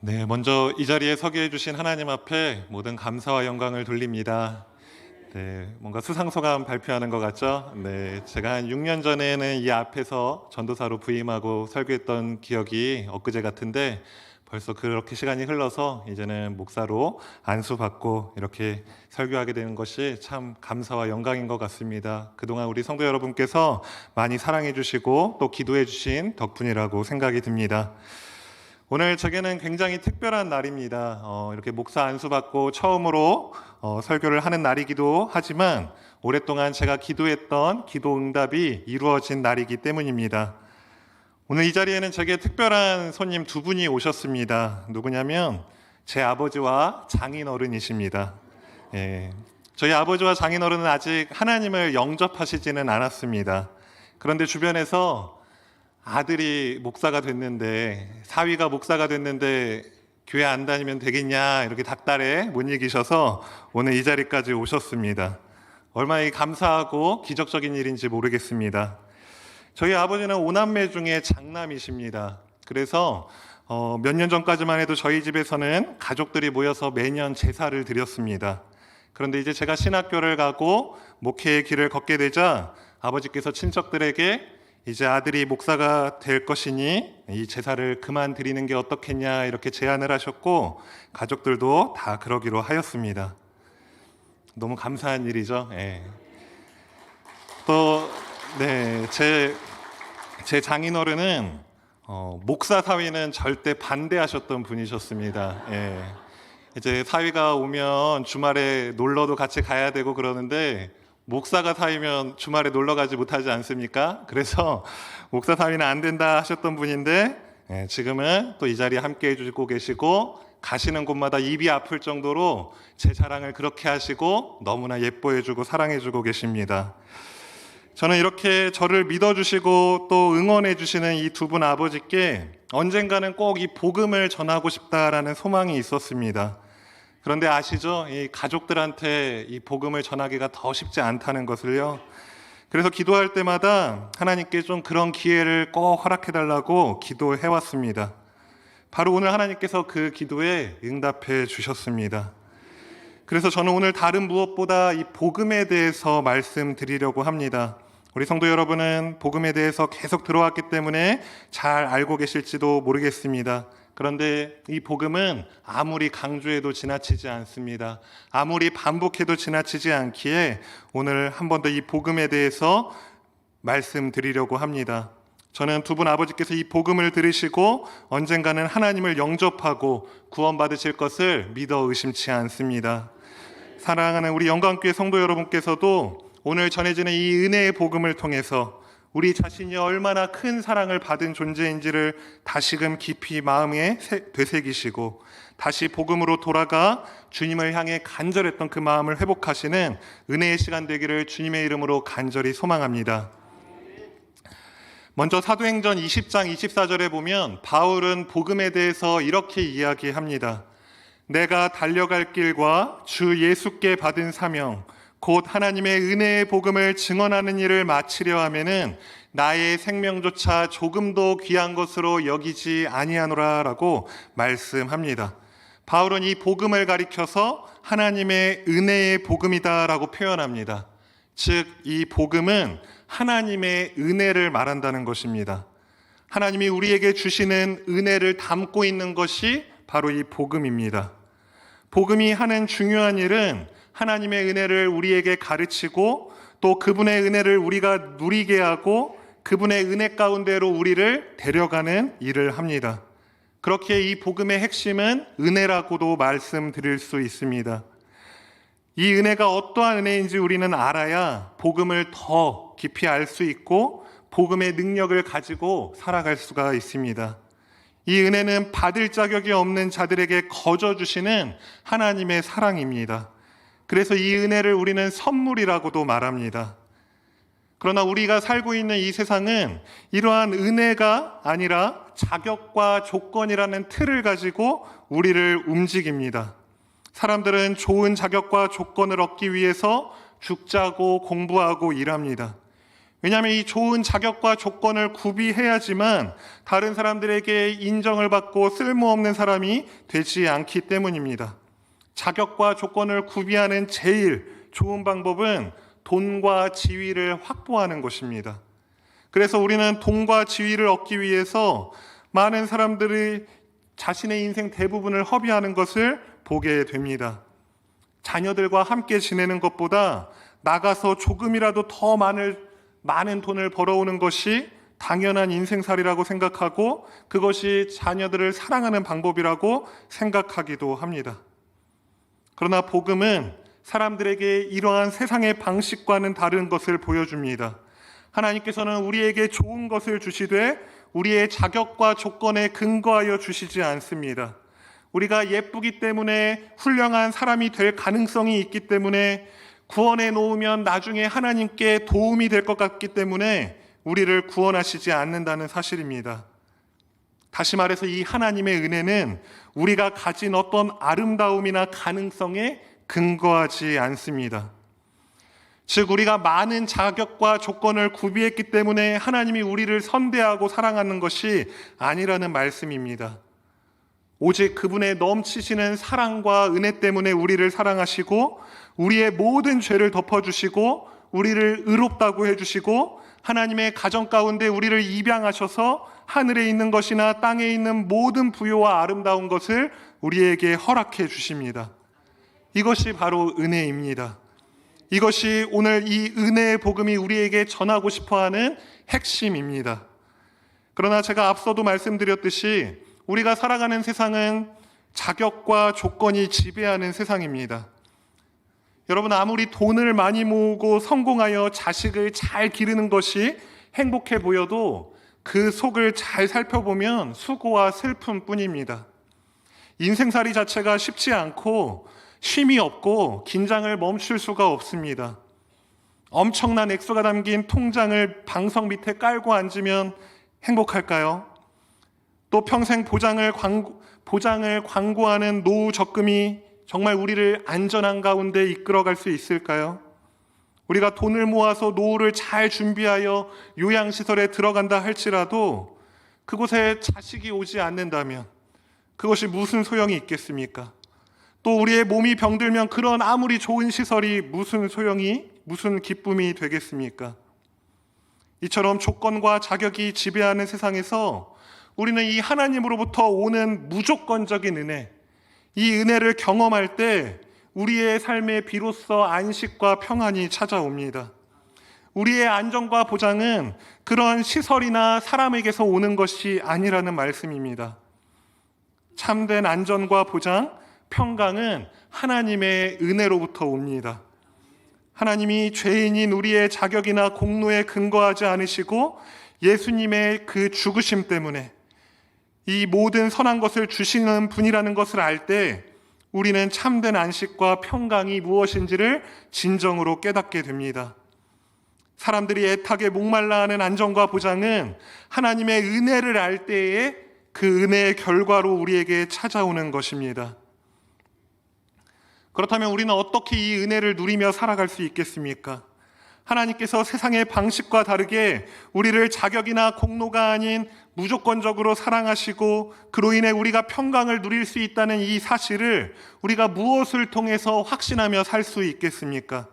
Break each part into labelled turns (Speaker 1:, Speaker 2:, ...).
Speaker 1: 네, 먼저 이 자리에 서게 해주신 하나님 앞에 모든 감사와 영광을 돌립니다. 네, 뭔가 수상소감 발표하는 것 같죠? 네, 제가 한 6년 전에는 이 앞에서 전도사로 부임하고 설교했던 기억이 엊그제 같은데 벌써 그렇게 시간이 흘러서 이제는 목사로 안수받고 이렇게 설교하게 되는 것이 참 감사와 영광인 것 같습니다. 그동안 우리 성도 여러분께서 많이 사랑해 주시고 또 기도해 주신 덕분이라고 생각이 듭니다. 오늘 제게는 굉장히 특별한 날입니다. 이렇게 목사 안수받고 처음으로 설교를 하는 날이기도 하지만 오랫동안 제가 기도했던 기도 응답이 이루어진 날이기 때문입니다. 오늘 이 자리에는 제게 특별한 손님 두 분이 오셨습니다. 누구냐면 제 아버지와 장인어른이십니다. 예, 저희 아버지와 장인어른은 아직 하나님을 영접하시지는 않았습니다. 그런데 주변에서 아들이 목사가 됐는데, 사위가 목사가 됐는데 교회 안 다니면 되겠냐 이렇게 닥달에 못 이기셔서 오늘 이 자리까지 오셨습니다. 얼마나 감사하고 기적적인 일인지 모르겠습니다. 저희 아버지는 5남매 중에 장남이십니다. 그래서 몇 년 전까지만 해도 저희 집에서는 가족들이 모여서 매년 제사를 드렸습니다. 그런데 이제 제가 신학교를 가고 목회의 길을 걷게 되자 아버지께서 친척들에게 이제 아들이 목사가 될 것이니 이 제사를 그만 드리는 게 어떻겠냐 이렇게 제안을 하셨고 가족들도 다 그러기로 하였습니다. 너무 감사한 일이죠. 예. 또 네, 제 장인어른은 목사 사위는 절대 반대하셨던 분이셨습니다. 예. 이제 사위가 오면 주말에 놀러도 같이 가야 되고 그러는데 목사가 사위면 주말에 놀러 가지 못하지 않습니까? 그래서 목사 사위는 안 된다 하셨던 분인데 지금은 또 이 자리에 함께 해주고 계시고 가시는 곳마다 입이 아플 정도로 제 자랑을 그렇게 하시고 너무나 예뻐해주고 사랑해주고 계십니다. 저는 이렇게 저를 믿어주시고 또 응원해주시는 이 두 분 아버지께 언젠가는 꼭 이 복음을 전하고 싶다라는 소망이 있었습니다. 그런데 아시죠? 이 가족들한테 이 복음을 전하기가 더 쉽지 않다는 것을요. 그래서 기도할 때마다 하나님께 좀 그런 기회를 꼭 허락해달라고 기도해왔습니다. 바로 오늘 하나님께서 그 기도에 응답해 주셨습니다. 그래서 저는 오늘 다른 무엇보다 이 복음에 대해서 말씀드리려고 합니다. 우리 성도 여러분은 복음에 대해서 계속 들어왔기 때문에 잘 알고 계실지도 모르겠습니다. 그런데 이 복음은 아무리 강조해도 지나치지 않습니다. 아무리 반복해도 지나치지 않기에 오늘 한 번 더 이 복음에 대해서 말씀드리려고 합니다. 저는 두 분 아버지께서 이 복음을 들으시고 언젠가는 하나님을 영접하고 구원받으실 것을 믿어 의심치 않습니다. 사랑하는 우리 영광교회 성도 여러분께서도 오늘 전해지는 이 은혜의 복음을 통해서 우리 자신이 얼마나 큰 사랑을 받은 존재인지를 다시금 깊이 마음에 되새기시고 다시 복음으로 돌아가 주님을 향해 간절했던 그 마음을 회복하시는 은혜의 시간 되기를 주님의 이름으로 간절히 소망합니다. 먼저 사도행전 20장 24절에 보면 바울은 복음에 대해서 이렇게 이야기합니다. 내가 달려갈 길과 주 예수께 받은 사명 곧 하나님의 은혜의 복음을 증언하는 일을 마치려 하면은 나의 생명조차 조금도 귀한 것으로 여기지 아니하노라라고 말씀합니다. 바울은 이 복음을 가리켜서 하나님의 은혜의 복음이다라고 표현합니다. 즉, 이 복음은 하나님의 은혜를 말한다는 것입니다. 하나님이 우리에게 주시는 은혜를 담고 있는 것이 바로 이 복음입니다. 복음이 하는 중요한 일은 하나님의 은혜를 우리에게 가르치고 또 그분의 은혜를 우리가 누리게 하고 그분의 은혜 가운데로 우리를 데려가는 일을 합니다. 그렇게 이 복음의 핵심은 은혜라고도 말씀드릴 수 있습니다. 이 은혜가 어떠한 은혜인지 우리는 알아야 복음을 더 깊이 알 수 있고 복음의 능력을 가지고 살아갈 수가 있습니다. 이 은혜는 받을 자격이 없는 자들에게 거저 주시는 하나님의 사랑입니다. 그래서 이 은혜를 우리는 선물이라고도 말합니다. 그러나 우리가 살고 있는 이 세상은 이러한 은혜가 아니라 자격과 조건이라는 틀을 가지고 우리를 움직입니다. 사람들은 좋은 자격과 조건을 얻기 위해서 죽자고 공부하고 일합니다. 왜냐하면 이 좋은 자격과 조건을 구비해야지만 다른 사람들에게 인정을 받고 쓸모없는 사람이 되지 않기 때문입니다. 자격과 조건을 구비하는 제일 좋은 방법은 돈과 지위를 확보하는 것입니다. 그래서 우리는 돈과 지위를 얻기 위해서 많은 사람들이 자신의 인생 대부분을 허비하는 것을 보게 됩니다. 자녀들과 함께 지내는 것보다 나가서 조금이라도 더 많은 돈을 벌어오는 것이 당연한 인생살이라고 생각하고 그것이 자녀들을 사랑하는 방법이라고 생각하기도 합니다. 그러나 복음은 사람들에게 이러한 세상의 방식과는 다른 것을 보여줍니다. 하나님께서는 우리에게 좋은 것을 주시되 우리의 자격과 조건에 근거하여 주시지 않습니다. 우리가 예쁘기 때문에 훌륭한 사람이 될 가능성이 있기 때문에 구원해 놓으면 나중에 하나님께 도움이 될 것 같기 때문에 우리를 구원하시지 않는다는 사실입니다. 다시 말해서 이 하나님의 은혜는 우리가 가진 어떤 아름다움이나 가능성에 근거하지 않습니다. 즉 우리가 많은 자격과 조건을 구비했기 때문에 하나님이 우리를 선대하고 사랑하는 것이 아니라는 말씀입니다. 오직 그분의 넘치시는 사랑과 은혜 때문에 우리를 사랑하시고 우리의 모든 죄를 덮어주시고 우리를 의롭다고 해주시고 하나님의 가정 가운데 우리를 입양하셔서 하늘에 있는 것이나 땅에 있는 모든 부요와 아름다운 것을 우리에게 허락해 주십니다. 이것이 바로 은혜입니다. 이것이 오늘 이 은혜의 복음이 우리에게 전하고 싶어하는 핵심입니다. 그러나 제가 앞서도 말씀드렸듯이 우리가 살아가는 세상은 자격과 조건이 지배하는 세상입니다. 여러분, 아무리 돈을 많이 모으고 성공하여 자식을 잘 기르는 것이 행복해 보여도 그 속을 잘 살펴보면 수고와 슬픔뿐입니다. 인생살이 자체가 쉽지 않고 쉼이 없고 긴장을 멈출 수가 없습니다. 엄청난 액수가 담긴 통장을 방석 밑에 깔고 앉으면 행복할까요? 또 평생 보장을 광고하는 노후 적금이 정말 우리를 안전한 가운데 이끌어갈 수 있을까요? 우리가 돈을 모아서 노후를 잘 준비하여 요양시설에 들어간다 할지라도 그곳에 자식이 오지 않는다면 그것이 무슨 소용이 있겠습니까? 또 우리의 몸이 병들면 그런 아무리 좋은 시설이 무슨 기쁨이 되겠습니까? 이처럼 조건과 자격이 지배하는 세상에서 우리는 이 하나님으로부터 오는 무조건적인 은혜, 이 은혜를 경험할 때 우리의 삶에 비로소 안식과 평안이 찾아옵니다. 우리의 안정과 보장은 그런 시설이나 사람에게서 오는 것이 아니라는 말씀입니다. 참된 안전과 보장, 평강은 하나님의 은혜로부터 옵니다. 하나님이 죄인인 우리의 자격이나 공로에 근거하지 않으시고 예수님의 그 죽으심 때문에 이 모든 선한 것을 주시는 분이라는 것을 알 때 우리는 참된 안식과 평강이 무엇인지를 진정으로 깨닫게 됩니다. 사람들이 애타게 목말라하는 안정과 보장은 하나님의 은혜를 알 때에 그 은혜의 결과로 우리에게 찾아오는 것입니다. 그렇다면 우리는 어떻게 이 은혜를 누리며 살아갈 수 있겠습니까? 하나님께서 세상의 방식과 다르게 우리를 자격이나 공로가 아닌 무조건적으로 사랑하시고 그로 인해 우리가 평강을 누릴 수 있다는 이 사실을 우리가 무엇을 통해서 확신하며 살 수 있겠습니까?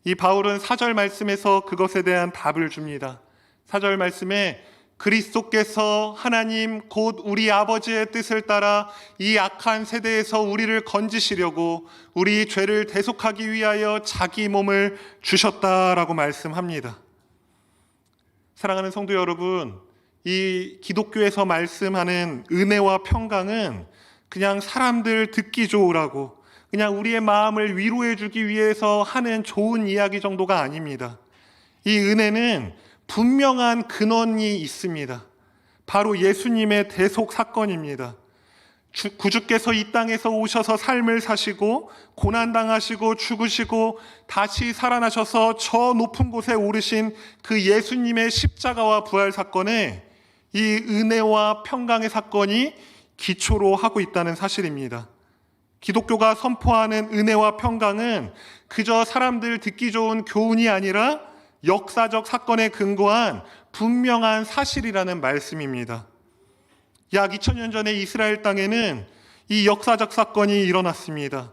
Speaker 1: 이 바울은 4절 말씀에서 그것에 대한 답을 줍니다. 4절 말씀에 그리스도께서 하나님 곧 우리 아버지의 뜻을 따라 이 악한 세대에서 우리를 건지시려고 우리 죄를 대속하기 위하여 자기 몸을 주셨다라고 말씀합니다. 사랑하는 성도 여러분, 이 기독교에서 말씀하는 은혜와 평강은 그냥 사람들 듣기 좋으라고 그냥 우리의 마음을 위로해 주기 위해서 하는 좋은 이야기 정도가 아닙니다. 이 은혜는 분명한 근원이 있습니다. 바로 예수님의 대속 사건입니다. 구주께서 이 땅에서 오셔서 삶을 사시고 고난당하시고 죽으시고 다시 살아나셔서 저 높은 곳에 오르신 그 예수님의 십자가와 부활 사건에 이 은혜와 평강의 사건이 기초로 하고 있다는 사실입니다. 기독교가 선포하는 은혜와 평강은 그저 사람들 듣기 좋은 교훈이 아니라 역사적 사건에 근거한 분명한 사실이라는 말씀입니다. 약 2000년 전에 이스라엘 땅에는 이 역사적 사건이 일어났습니다.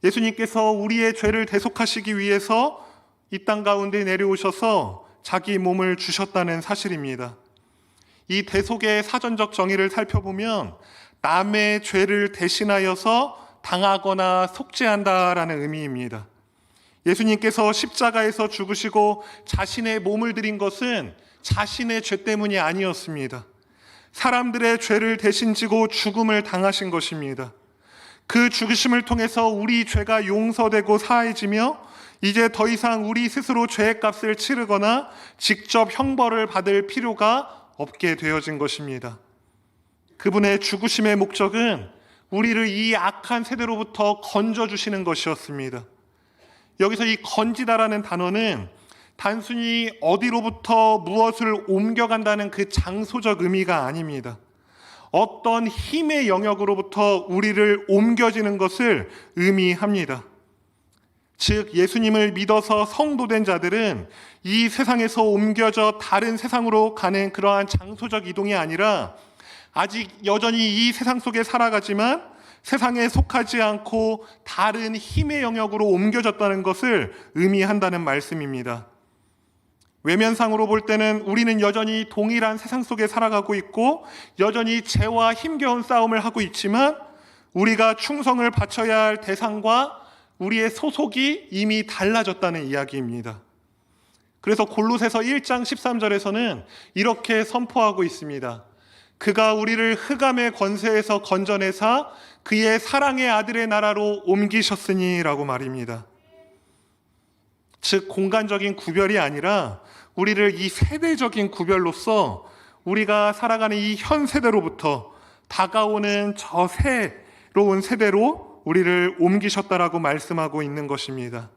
Speaker 1: 예수님께서 우리의 죄를 대속하시기 위해서 이 땅 가운데 내려오셔서 자기 몸을 주셨다는 사실입니다. 이 대속의 사전적 정의를 살펴보면 남의 죄를 대신하여서 당하거나 속죄한다라는 의미입니다. 예수님께서 십자가에서 죽으시고 자신의 몸을 드린 것은 자신의 죄 때문이 아니었습니다. 사람들의 죄를 대신 지고 죽음을 당하신 것입니다. 그 죽으심을 통해서 우리 죄가 용서되고 사해지며 이제 더 이상 우리 스스로 죄의 값을 치르거나 직접 형벌을 받을 필요가 없게 되어진 것입니다. 그분의 죽으심의 목적은 우리를 이 악한 세대로부터 건져주시는 것이었습니다. 여기서 이 건지다라는 단어는 단순히 어디로부터 무엇을 옮겨간다는 그 장소적 의미가 아닙니다. 어떤 힘의 영역으로부터 우리를 옮겨지는 것을 의미합니다. 즉 예수님을 믿어서 성도된 자들은 이 세상에서 옮겨져 다른 세상으로 가는 그러한 장소적 이동이 아니라 아직 여전히 이 세상 속에 살아가지만 세상에 속하지 않고 다른 힘의 영역으로 옮겨졌다는 것을 의미한다는 말씀입니다. 외면상으로 볼 때는 우리는 여전히 동일한 세상 속에 살아가고 있고 여전히 죄와 힘겨운 싸움을 하고 있지만 우리가 충성을 바쳐야 할 대상과 우리의 소속이 이미 달라졌다는 이야기입니다. 그래서 골로새서 1장 13절에서는 이렇게 선포하고 있습니다. 그가 우리를 흑암의 권세에서 건져내사 그의 사랑의 아들의 나라로 옮기셨으니 라고 말입니다. 즉 공간적인 구별이 아니라 우리를 이 세대적인 구별로서 우리가 살아가는 이 현 세대로부터 다가오는 저 새로운 세대로 우리를 옮기셨다라고 말씀하고 있는 것입니다.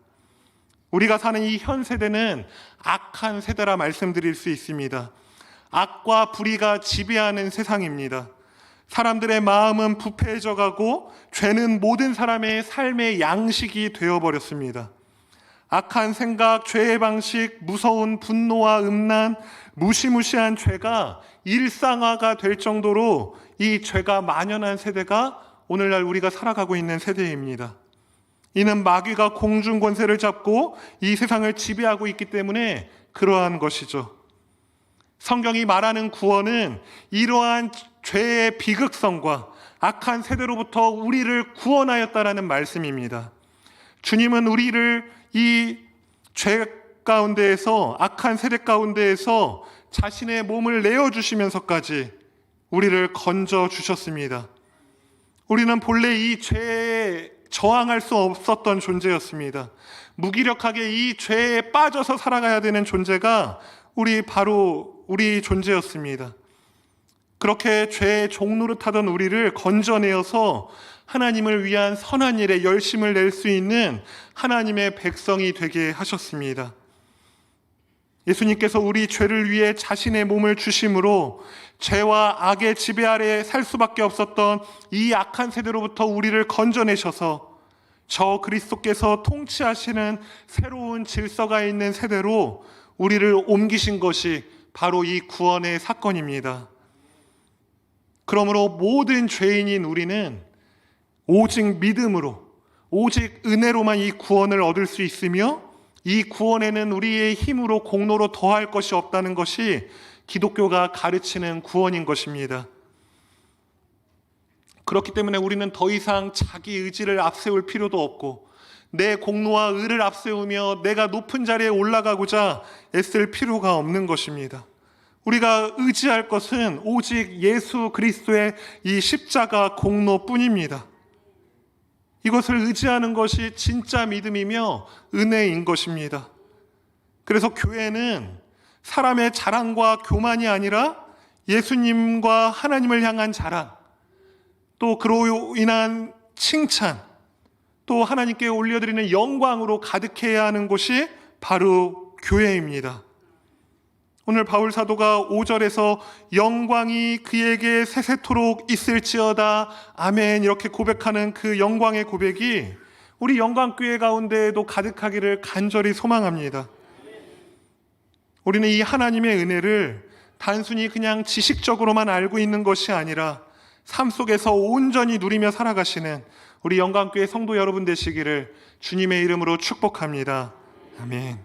Speaker 1: 우리가 사는 이 현 세대는 악한 세대라 말씀드릴 수 있습니다. 악과 불의가 지배하는 세상입니다. 사람들의 마음은 부패해져 가고 죄는 모든 사람의 삶의 양식이 되어버렸습니다. 악한 생각, 죄의 방식, 무서운 분노와 음란, 무시무시한 죄가 일상화가 될 정도로 이 죄가 만연한 세대가 오늘날 우리가 살아가고 있는 세대입니다. 이는 마귀가 공중 권세를 잡고 이 세상을 지배하고 있기 때문에 그러한 것이죠. 성경이 말하는 구원은 이러한 죄의 비극성과 악한 세대로부터 우리를 구원하였다라는 말씀입니다. 주님은 우리를 이 죄 가운데에서 악한 세대 가운데에서 자신의 몸을 내어주시면서까지 우리를 건져주셨습니다. 우리는 본래 이 죄에 저항할 수 없었던 존재였습니다. 무기력하게 이 죄에 빠져서 살아가야 되는 존재가 바로 우리 존재였습니다. 그렇게 죄의 종노릇하던 우리를 건져내어서 하나님을 위한 선한 일에 열심을 낼 수 있는 하나님의 백성이 되게 하셨습니다. 예수님께서 우리 죄를 위해 자신의 몸을 주심으로 죄와 악의 지배 아래 살 수밖에 없었던 이 악한 세대로부터 우리를 건져내셔서 저 그리스도께서 통치하시는 새로운 질서가 있는 세대로 우리를 옮기신 것이 바로 이 구원의 사건입니다. 그러므로 모든 죄인인 우리는 오직 믿음으로, 오직 은혜로만 이 구원을 얻을 수 있으며 이 구원에는 우리의 힘으로 공로로 더할 것이 없다는 것이 기독교가 가르치는 구원인 것입니다. 그렇기 때문에 우리는 더 이상 자기 의지를 앞세울 필요도 없고 내 공로와 의를 앞세우며 내가 높은 자리에 올라가고자 애쓸 필요가 없는 것입니다. 우리가 의지할 것은 오직 예수 그리스도의 이 십자가 공로뿐입니다. 이것을 의지하는 것이 진짜 믿음이며 은혜인 것입니다. 그래서 교회는 사람의 자랑과 교만이 아니라 예수님과 하나님을 향한 자랑, 또 그로 인한 칭찬, 또 하나님께 올려드리는 영광으로 가득해야 하는 곳이 바로 교회입니다. 오늘 바울 사도가 5절에서 영광이 그에게 세세토록 있을지어다 아멘 이렇게 고백하는 그 영광의 고백이 우리 영광교회 가운데에도 가득하기를 간절히 소망합니다. 우리는 이 하나님의 은혜를 단순히 그냥 지식적으로만 알고 있는 것이 아니라 삶 속에서 온전히 누리며 살아가시는 우리 영광교회 성도 여러분 되시기를 주님의 이름으로 축복합니다. 아멘.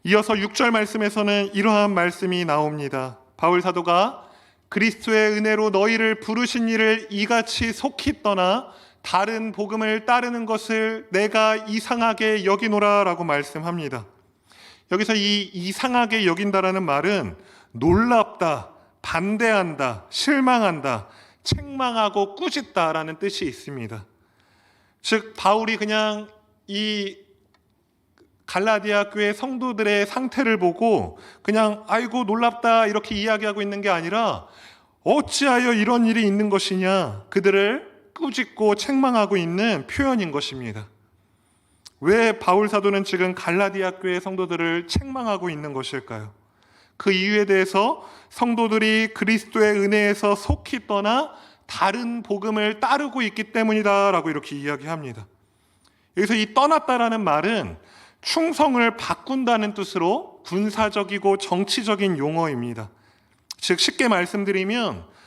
Speaker 1: 이어서 6절 말씀에서는 이러한 말씀이 나옵니다. 바울 사도가 그리스도의 은혜로 너희를 부르신 이를 이같이 속히 떠나 다른 복음을 따르는 것을 내가 이상하게 여기노라 라고 말씀합니다. 여기서 이 이상하게 여긴다라는 말은 놀랍다, 반대한다, 실망한다, 책망하고 꾸짖다라는 뜻이 있습니다. 즉 바울이 그냥 이 갈라디아 교회 성도들의 상태를 보고 그냥 아이고 놀랍다 이렇게 이야기하고 있는 게 아니라 어찌하여 이런 일이 있는 것이냐, 그들을 꾸짖고 책망하고 있는 표현인 것입니다. 왜 바울 사도는 지금 갈라디아 교회 성도들을 책망하고 있는 것일까요? 그 이유에 대해서 성도들이 그리스도의 은혜에서 속히 떠나 다른 복음을 따르고 있기 때문이다라고 이렇게 이야기합니다. 여기서 이 떠났다라는 말은 충성을 바꾼다는 뜻으로 군사적이고 정치적인 용어입니다. 즉 쉽게 말씀드리면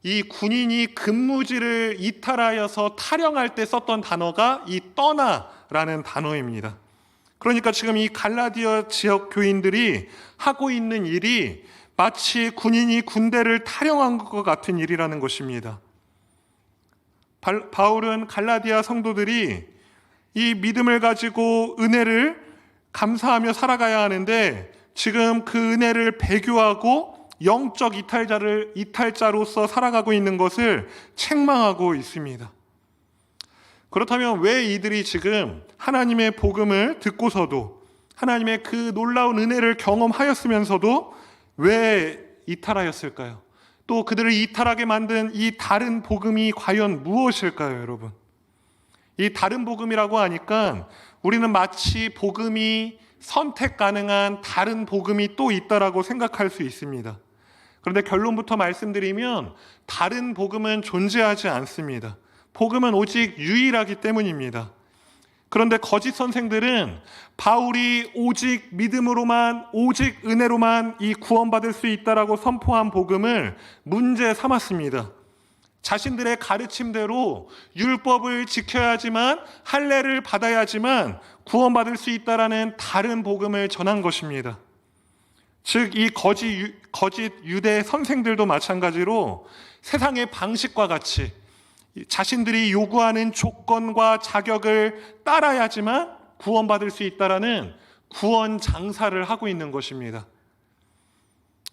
Speaker 1: 이 군인이 근무지를 이탈하여서 탈영할 때 썼던 단어가 이 떠나라는 단어입니다. 그러니까 지금 이 갈라디아 지역 교인들이 하고 있는 일이 마치 군인이 군대를 탈영한 것 같은 일이라는 것입니다. 바울은 갈라디아 성도들이 이 믿음을 가지고 은혜를 감사하며 살아가야 하는데 지금 그 은혜를 배교하고 영적 이탈자로서 살아가고 있는 것을 책망하고 있습니다. 그렇다면 왜 이들이 지금 하나님의 복음을 듣고서도 하나님의 그 놀라운 은혜를 경험하였으면서도 왜 이탈하였을까요? 또 그들을 이탈하게 만든 이 다른 복음이 과연 무엇일까요, 여러분? 이 다른 복음이라고 하니까 우리는 마치 복음이 선택 가능한 다른 복음이 또 있다라고 생각할 수 있습니다. 그런데 결론부터 말씀드리면 다른 복음은 존재하지 않습니다. 복음은 오직 유일하기 때문입니다. 그런데 거짓 선생들은 바울이 오직 믿음으로만, 오직 은혜로만 이 구원받을 수 있다라고 선포한 복음을 문제 삼았습니다. 자신들의 가르침대로 율법을 지켜야지만, 할례를 받아야지만 구원받을 수 있다라는 다른 복음을 전한 것입니다. 즉 이 거짓 유대 선생들도 마찬가지로 세상의 방식과 같이 자신들이 요구하는 조건과 자격을 따라야지만 구원받을 수 있다라는 구원 장사를 하고 있는 것입니다.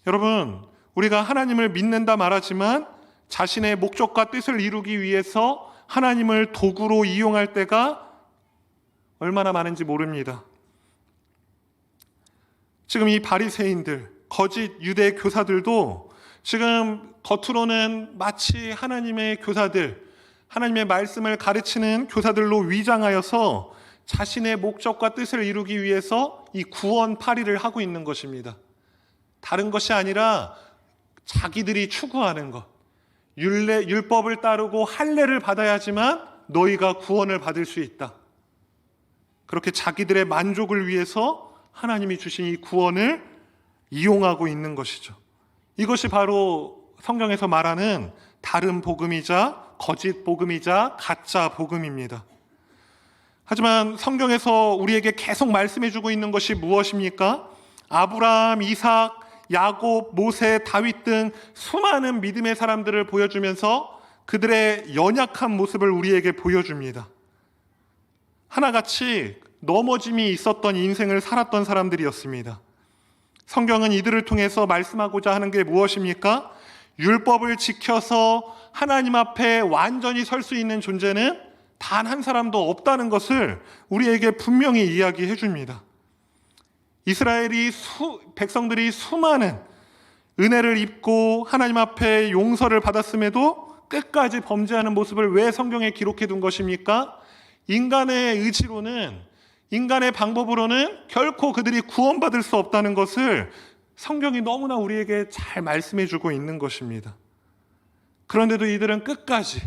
Speaker 1: 여러분, 우리가 하나님을 믿는다 말하지만 자신의 목적과 뜻을 이루기 위해서 하나님을 도구로 이용할 때가 얼마나 많은지 모릅니다. 지금 이 바리새인들, 거짓 유대 교사들도 지금 겉으로는 마치 하나님의 교사들, 하나님의 말씀을 가르치는 교사들로 위장하여서 자신의 목적과 뜻을 이루기 위해서 이 구원팔이를 하고 있는 것입니다. 다른 것이 아니라 자기들이 추구하는 것, 율법을 따르고 할례를 받아야지만 너희가 구원을 받을 수 있다. 그렇게 자기들의 만족을 위해서 하나님이 주신 이 구원을 이용하고 있는 것이죠. 이것이 바로 성경에서 말하는 다른 복음이자 거짓 복음이자 가짜 복음입니다. 하지만 성경에서 우리에게 계속 말씀해주고 있는 것이 무엇입니까? 아브라함, 이삭, 야곱, 모세, 다윗 등 수많은 믿음의 사람들을 보여주면서 그들의 연약한 모습을 우리에게 보여줍니다. 하나같이 넘어짐이 있었던 인생을 살았던 사람들이었습니다. 성경은 이들을 통해서 말씀하고자 하는 게 무엇입니까? 율법을 지켜서 하나님 앞에 완전히 설 수 있는 존재는 단 한 사람도 없다는 것을 우리에게 분명히 이야기해 줍니다. 이스라엘이 백성들이 수많은 은혜를 입고 하나님 앞에 용서를 받았음에도 끝까지 범죄하는 모습을 왜 성경에 기록해 둔 것입니까? 인간의 의지로는, 인간의 방법으로는 결코 그들이 구원받을 수 없다는 것을 성경이 너무나 우리에게 잘 말씀해 주고 있는 것입니다. 그런데도 이들은 끝까지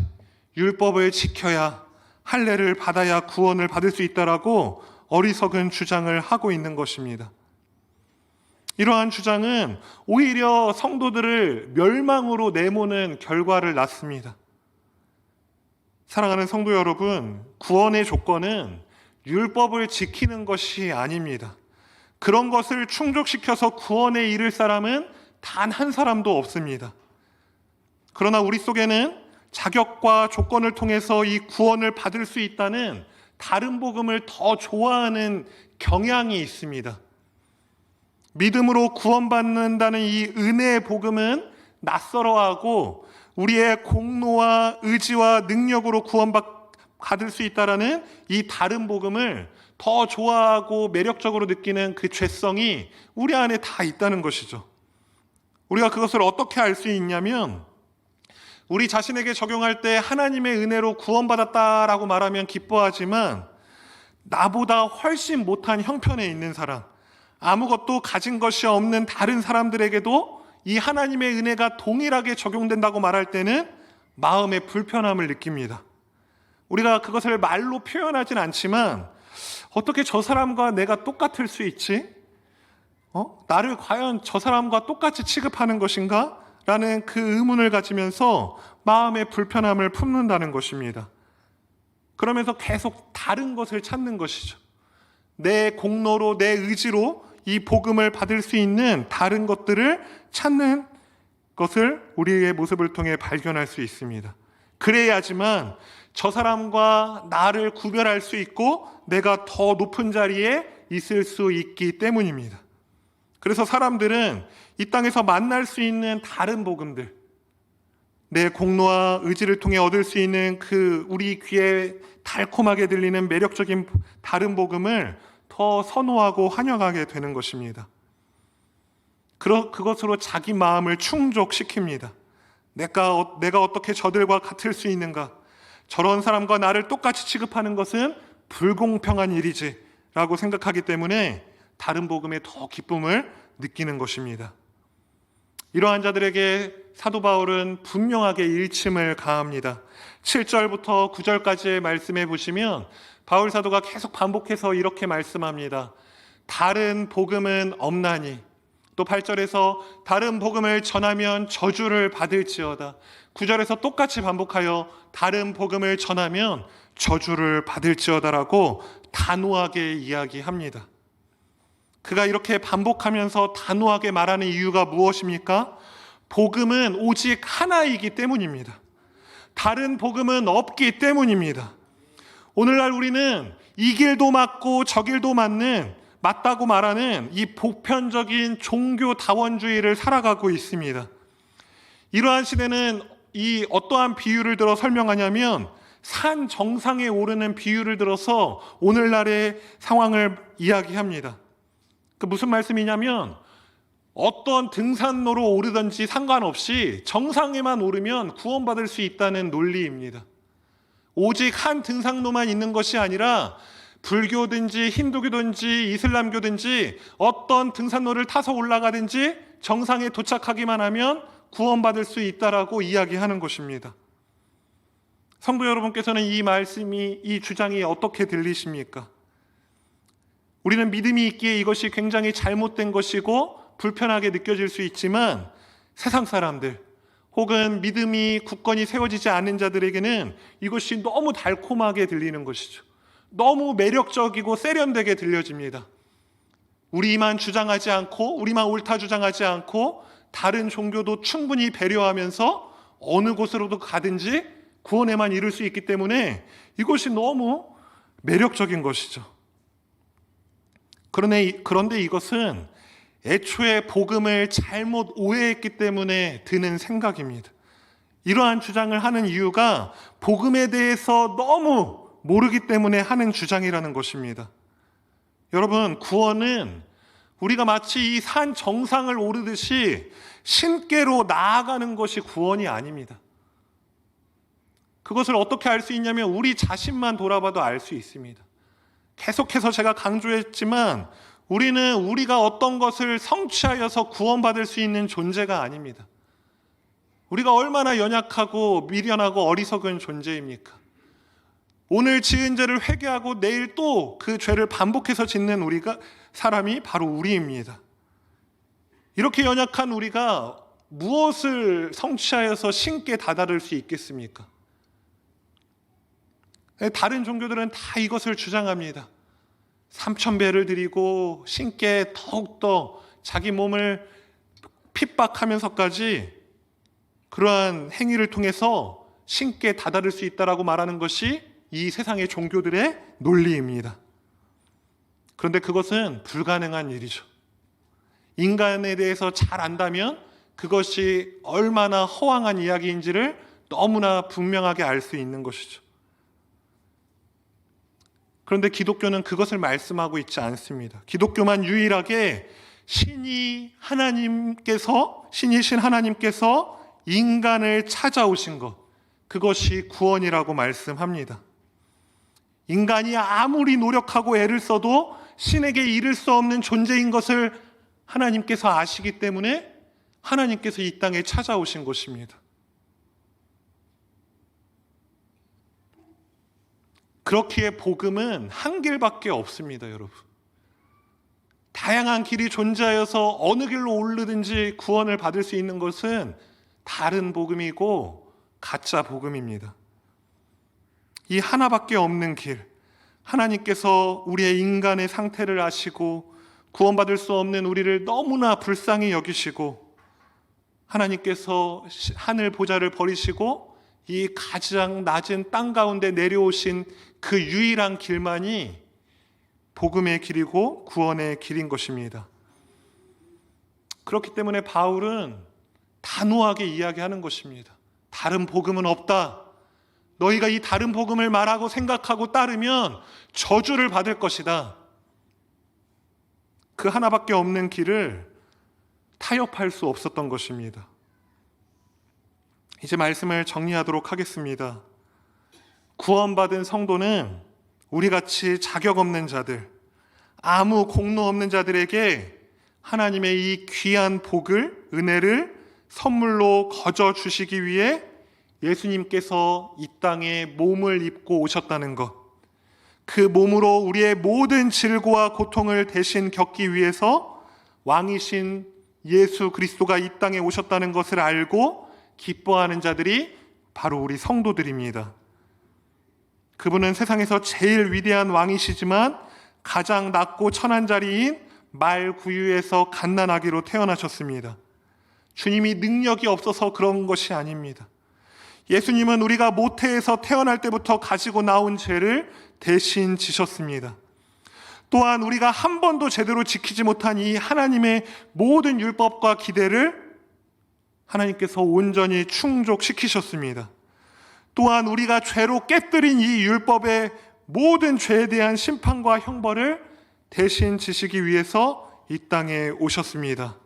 Speaker 1: 율법을 지켜야, 할례를 받아야 구원을 받을 수 있다라고 어리석은 주장을 하고 있는 것입니다. 이러한 주장은 오히려 성도들을 멸망으로 내모는 결과를 낳습니다. 사랑하는 성도 여러분, 구원의 조건은 율법을 지키는 것이 아닙니다. 그런 것을 충족시켜서 구원에 이를 사람은 단 한 사람도 없습니다. 그러나 우리 속에는 자격과 조건을 통해서 이 구원을 받을 수 있다는 다른 복음을 더 좋아하는 경향이 있습니다. 믿음으로 구원받는다는 이 은혜의 복음은 낯설어하고 우리의 공로와 의지와 능력으로 구원받을 수 있다는 이 다른 복음을 더 좋아하고 매력적으로 느끼는 그 죄성이 우리 안에 다 있다는 것이죠. 우리가 그것을 어떻게 알 수 있냐면 우리 자신에게 적용할 때 하나님의 은혜로 구원받았다라고 말하면 기뻐하지만 나보다 훨씬 못한 형편에 있는 사람, 아무것도 가진 것이 없는 다른 사람들에게도 이 하나님의 은혜가 동일하게 적용된다고 말할 때는 마음의 불편함을 느낍니다. 우리가 그것을 말로 표현하진 않지만 어떻게 저 사람과 내가 똑같을 수 있지? 나를 과연 저 사람과 똑같이 취급하는 것인가? 라는 그 의문을 가지면서 마음의 불편함을 품는다는 것입니다. 그러면서 계속 다른 것을 찾는 것이죠. 내 공로로, 내 의지로 이 복음을 받을 수 있는 다른 것들을 찾는 것을 우리의 모습을 통해 발견할 수 있습니다. 그래야지만 저 사람과 나를 구별할 수 있고 내가 더 높은 자리에 있을 수 있기 때문입니다. 그래서 사람들은 이 땅에서 만날 수 있는 다른 복음들, 내 공로와 의지를 통해 얻을 수 있는 그 우리 귀에 달콤하게 들리는 매력적인 다른 복음을 더 선호하고 환영하게 되는 것입니다. 그것으로 자기 마음을 충족시킵니다. 내가 어떻게 저들과 같을 수 있는가? 저런 사람과 나를 똑같이 취급하는 것은 불공평한 일이지 라고 생각하기 때문에 다른 복음에 더 기쁨을 느끼는 것입니다. 이러한 자들에게 사도 바울은 분명하게 일침을 가합니다. 7절부터 9절까지의 말씀해 보시면 바울 사도가 계속 반복해서 이렇게 말씀합니다. 다른 복음은 없나니. 또 8절에서 다른 복음을 전하면 저주를 받을지어다. 9절에서 똑같이 반복하여 다른 복음을 전하면 저주를 받을지어다라고 단호하게 이야기합니다. 그가 이렇게 반복하면서 단호하게 말하는 이유가 무엇입니까? 복음은 오직 하나이기 때문입니다. 다른 복음은 없기 때문입니다. 오늘날 우리는 이 길도 맞고 저 길도 맞다고 말하는 이 보편적인 종교다원주의를 살아가고 있습니다. 이러한 시대는 이 어떠한 비유를 들어 설명하냐면 산 정상에 오르는 비유를 들어서 오늘날의 상황을 이야기합니다. 그 무슨 말씀이냐면 어떤 등산로로 오르든지 상관없이 정상에만 오르면 구원받을 수 있다는 논리입니다. 오직 한 등산로만 있는 것이 아니라 불교든지 힌두교든지 이슬람교든지 어떤 등산로를 타서 올라가든지 정상에 도착하기만 하면 구원받을 수 있다라고 이야기하는 것입니다. 성도 여러분께서는 이 말씀이, 이 주장이 어떻게 들리십니까? 우리는 믿음이 있기에 이것이 굉장히 잘못된 것이고 불편하게 느껴질 수 있지만 세상 사람들 혹은 믿음이 굳건히 세워지지 않는 자들에게는 이것이 너무 달콤하게 들리는 것이죠. 너무 매력적이고 세련되게 들려집니다. 우리만 주장하지 않고 우리만 옳다 주장하지 않고 다른 종교도 충분히 배려하면서 어느 곳으로도 가든지 구원에만 이룰 수 있기 때문에 이것이 너무 매력적인 것이죠. 그런데 이것은 애초에 복음을 잘못 오해했기 때문에 드는 생각입니다. 이러한 주장을 하는 이유가 복음에 대해서 너무 모르기 때문에 하는 주장이라는 것입니다. 여러분, 구원은 우리가 마치 이 산 정상을 오르듯이 신께로 나아가는 것이 구원이 아닙니다. 그것을 어떻게 알 수 있냐면 우리 자신만 돌아봐도 알 수 있습니다. 계속해서 제가 강조했지만 우리는 우리가 어떤 것을 성취하여서 구원받을 수 있는 존재가 아닙니다. 우리가 얼마나 연약하고 미련하고 어리석은 존재입니까? 오늘 지은 죄를 회개하고 내일 또 그 죄를 반복해서 짓는 사람이 바로 우리입니다. 이렇게 연약한 우리가 무엇을 성취하여서 신께 다다를 수 있겠습니까? 다른 종교들은 다 이것을 주장합니다. 3,000배를 드리고 신께 더욱더 자기 몸을 핍박하면서까지 그러한 행위를 통해서 신께 다다를 수 있다라고 말하는 것이 이 세상의 종교들의 논리입니다. 그런데 그것은 불가능한 일이죠. 인간에 대해서 잘 안다면 그것이 얼마나 허황한 이야기인지를 너무나 분명하게 알 수 있는 것이죠. 그런데 기독교는 그것을 말씀하고 있지 않습니다. 기독교만 유일하게 신이신 하나님께서 인간을 찾아오신 것, 그것이 구원이라고 말씀합니다. 인간이 아무리 노력하고 애를 써도 신에게 이를 수 없는 존재인 것을 하나님께서 아시기 때문에 하나님께서 이 땅에 찾아오신 것입니다. 그렇기에 복음은 한 길밖에 없습니다, 여러분. 다양한 길이 존재하여서 어느 길로 오르든지 구원을 받을 수 있는 것은 다른 복음이고 가짜 복음입니다. 이 하나밖에 없는 길, 하나님께서 우리의 인간의 상태를 아시고 구원받을 수 없는 우리를 너무나 불쌍히 여기시고 하나님께서 하늘 보좌를 버리시고 이 가장 낮은 땅 가운데 내려오신 그 유일한 길만이 복음의 길이고 구원의 길인 것입니다. 그렇기 때문에 바울은 단호하게 이야기하는 것입니다. 다른 복음은 없다. 너희가 이 다른 복음을 말하고 생각하고 따르면 저주를 받을 것이다. 그 하나밖에 없는 길을 타협할 수 없었던 것입니다. 이제 말씀을 정리하도록 하겠습니다. 구원받은 성도는 우리같이 자격 없는 자들, 아무 공로 없는 자들에게 하나님의 이 귀한 복을, 은혜를 선물로 거저 주시기 위해 예수님께서 이 땅에 몸을 입고 오셨다는 것, 그 몸으로 우리의 모든 질고와 고통을 대신 겪기 위해서 왕이신 예수 그리스도가 이 땅에 오셨다는 것을 알고 기뻐하는 자들이 바로 우리 성도들입니다. 그분은 세상에서 제일 위대한 왕이시지만 가장 낮고 천한 자리인 말구유에서 갓난아기로 태어나셨습니다. 주님이 능력이 없어서 그런 것이 아닙니다. 예수님은 우리가 모태에서 태어날 때부터 가지고 나온 죄를 대신 지셨습니다. 또한 우리가 한 번도 제대로 지키지 못한 이 하나님의 모든 율법과 기대를 하나님께서 온전히 충족시키셨습니다. 또한 우리가 죄로 깨뜨린 이 율법의 모든 죄에 대한 심판과 형벌을 대신 지시기 위해서 이 땅에 오셨습니다.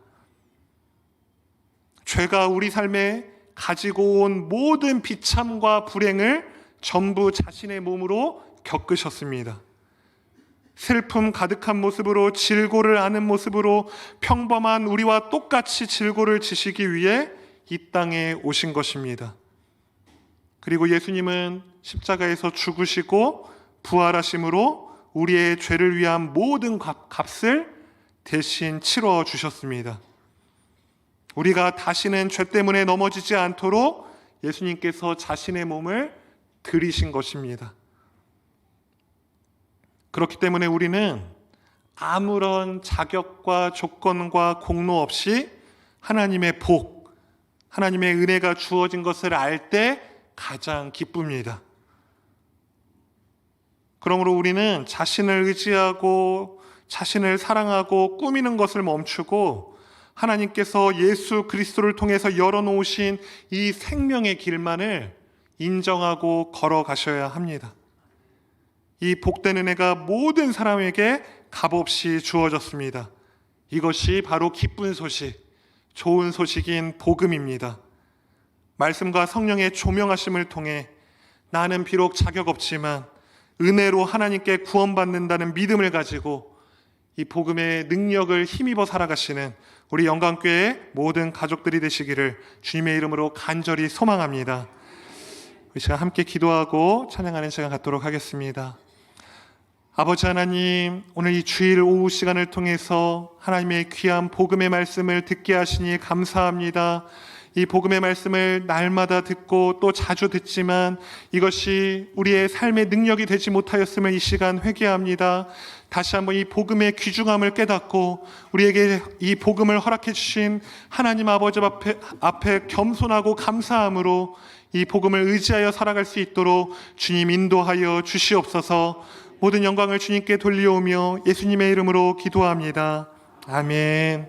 Speaker 1: 죄가 우리 삶에 가지고 온 모든 비참과 불행을 전부 자신의 몸으로 겪으셨습니다. 슬픔 가득한 모습으로, 질고를 아는 모습으로 평범한 우리와 똑같이 질고를 지시기 위해 이 땅에 오신 것입니다. 그리고 예수님은 십자가에서 죽으시고 부활하심으로 우리의 죄를 위한 모든 값을 대신 치러 주셨습니다. 우리가 다시는 죄 때문에 넘어지지 않도록 예수님께서 자신의 몸을 들이신 것입니다. 그렇기 때문에 우리는 아무런 자격과 조건과 공로 없이 하나님의 복, 하나님의 은혜가 주어진 것을 알 때 가장 기쁩니다. 그러므로 우리는 자신을 의지하고 자신을 사랑하고 꾸미는 것을 멈추고 하나님께서 예수 그리스도를 통해서 열어놓으신 이 생명의 길만을 인정하고 걸어가셔야 합니다. 이 복된 은혜가 모든 사람에게 값없이 주어졌습니다. 이것이 바로 기쁜 소식, 좋은 소식인 복음입니다. 말씀과 성령의 조명하심을 통해 나는 비록 자격 없지만 은혜로 하나님께 구원받는다는 믿음을 가지고 이 복음의 능력을 힘입어 살아가시는 우리 영광교회의 모든 가족들이 되시기를 주님의 이름으로 간절히 소망합니다. 우리 시간 함께 기도하고 찬양하는 시간 갖도록 하겠습니다. 아버지 하나님, 오늘 이 주일 오후 시간을 통해서 하나님의 귀한 복음의 말씀을 듣게 하시니 감사합니다. 이 복음의 말씀을 날마다 듣고 또 자주 듣지만 이것이 우리의 삶의 능력이 되지 못하였음을 이 시간 회개합니다. 다시 한번 이 복음의 귀중함을 깨닫고 우리에게 이 복음을 허락해 주신 하나님 아버지 앞에 겸손하고 감사함으로 이 복음을 의지하여 살아갈 수 있도록 주님 인도하여 주시옵소서. 모든 영광을 주님께 돌려오며 예수님의 이름으로 기도합니다. 아멘.